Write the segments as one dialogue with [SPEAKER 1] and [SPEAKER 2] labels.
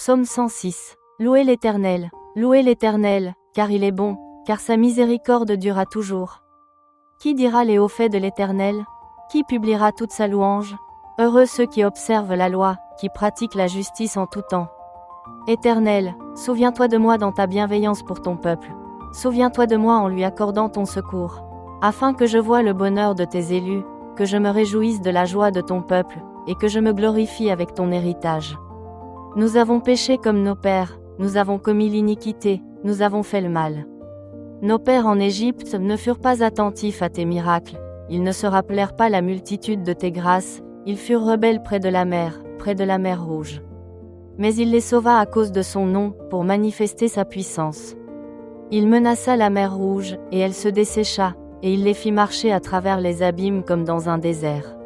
[SPEAKER 1] Psaume 106. Louez l'Éternel, car il est bon, car sa miséricorde durera toujours. Qui dira les hauts faits de l'Éternel? Qui publiera toute sa louange? Heureux ceux qui observent la loi, qui pratiquent la justice en tout temps. Éternel, souviens-toi de moi dans ta bienveillance pour ton peuple. Souviens-toi de moi en lui accordant ton secours. Afin que je voie le bonheur de tes élus, que je me réjouisse de la joie de ton peuple, et que je me glorifie avec ton héritage. Nous avons péché comme nos pères, nous avons commis l'iniquité, nous avons fait le mal. Nos pères en Égypte ne furent pas attentifs à tes miracles, ils ne se rappelèrent pas la multitude de tes grâces, ils furent rebelles près de la mer Rouge. Mais il les sauva à cause de son nom, pour manifester sa puissance. Il menaça la mer Rouge, et elle se dessécha, et il les fit marcher à travers les abîmes comme dans un désert.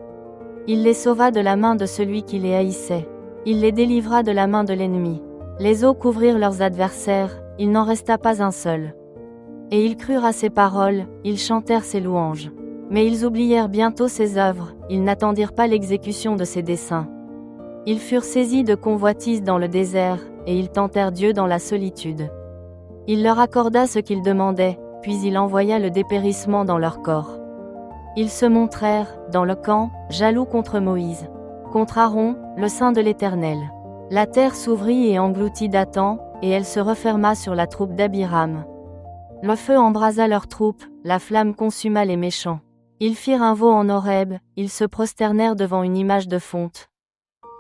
[SPEAKER 1] Il les sauva de la main de celui qui les haïssait. Il les délivra de la main de l'ennemi. Les eaux couvrirent leurs adversaires, il n'en resta pas un seul. Et ils crurent à ses paroles, ils chantèrent ses louanges. Mais ils oublièrent bientôt ses œuvres, ils n'attendirent pas l'exécution de ses desseins. Ils furent saisis de convoitise dans le désert, et ils tentèrent Dieu dans la solitude. Il leur accorda ce qu'ils demandaient, puis il envoya le dépérissement dans leur corps. Ils se montrèrent, dans le camp, jaloux contre Moïse. Contre Aaron, le saint de l'Éternel. La terre s'ouvrit et engloutit Dathan, et elle se referma sur la troupe d'Abiram. Le feu embrasa leurs troupes, la flamme consuma les méchants. Ils firent un veau en Horeb, ils se prosternèrent devant une image de fonte.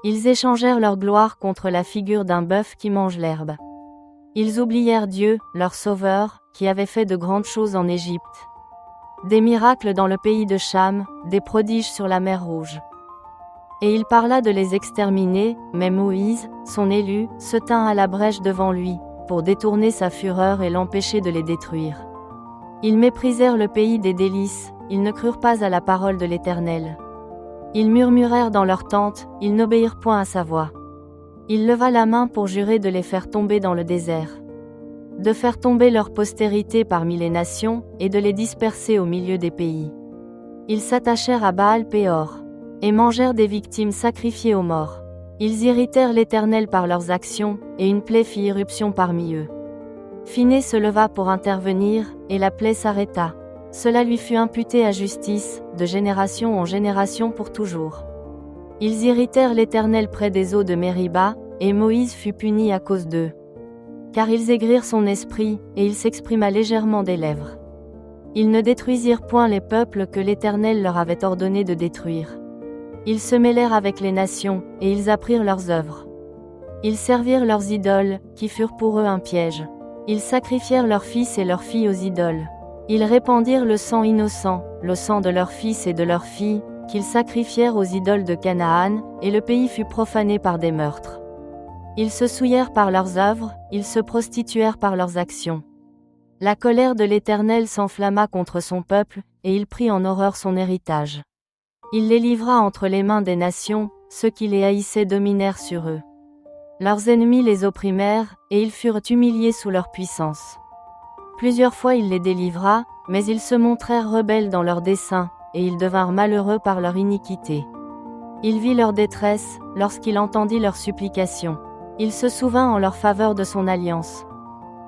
[SPEAKER 1] Ils échangèrent leur gloire contre la figure d'un bœuf qui mange l'herbe. Ils oublièrent Dieu, leur sauveur, qui avait fait de grandes choses en Égypte. Des miracles dans le pays de Cham, des prodiges sur la mer Rouge. Et il parla de les exterminer, mais Moïse, son élu, se tint à la brèche devant lui, pour détourner sa fureur et l'empêcher de les détruire. Ils méprisèrent le pays des délices, ils ne crurent pas à la parole de l'Éternel. Ils murmurèrent dans leur tente, ils n'obéirent point à sa voix. Il leva la main pour jurer de les faire tomber dans le désert. De faire tomber leur postérité parmi les nations, et de les disperser au milieu des pays. Ils s'attachèrent à Baal-Péor, et mangèrent des victimes sacrifiées aux morts. Ils irritèrent l'Éternel par leurs actions, et une plaie fit irruption parmi eux. Phiné se leva pour intervenir, et la plaie s'arrêta. Cela lui fut imputé à justice, de génération en génération pour toujours. Ils irritèrent l'Éternel près des eaux de Mériba, et Moïse fut puni à cause d'eux. Car ils aigrirent son esprit, et il s'exprima légèrement des lèvres. Ils ne détruisirent point les peuples que l'Éternel leur avait ordonné de détruire. Ils se mêlèrent avec les nations, et ils apprirent leurs œuvres. Ils servirent leurs idoles, qui furent pour eux un piège. Ils sacrifièrent leurs fils et leurs filles aux idoles. Ils répandirent le sang innocent, le sang de leurs fils et de leurs filles, qu'ils sacrifièrent aux idoles de Canaan, et le pays fut profané par des meurtres. Ils se souillèrent par leurs œuvres, ils se prostituèrent par leurs actions. La colère de l'Éternel s'enflamma contre son peuple, et il prit en horreur son héritage. Il les livra entre les mains des nations, ceux qui les haïssaient dominèrent sur eux. Leurs ennemis les opprimèrent, et ils furent humiliés sous leur puissance. Plusieurs fois il les délivra, mais ils se montrèrent rebelles dans leurs desseins, et ils devinrent malheureux par leur iniquité. Il vit leur détresse, lorsqu'il entendit leurs supplications. Il se souvint en leur faveur de son alliance.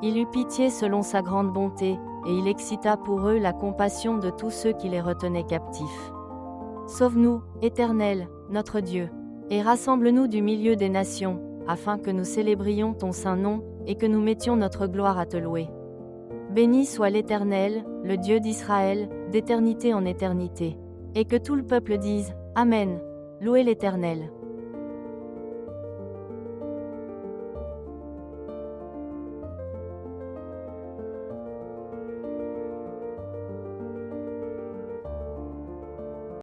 [SPEAKER 1] Il eut pitié selon sa grande bonté, et il excita pour eux la compassion de tous ceux qui les retenaient captifs. Sauve-nous, Éternel, notre Dieu, et rassemble-nous du milieu des nations, afin que nous célébrions ton saint nom, et que nous mettions notre gloire à te louer. Béni soit l'Éternel, le Dieu d'Israël, d'éternité en éternité. Et que tout le peuple dise, Amen. Louez l'Éternel.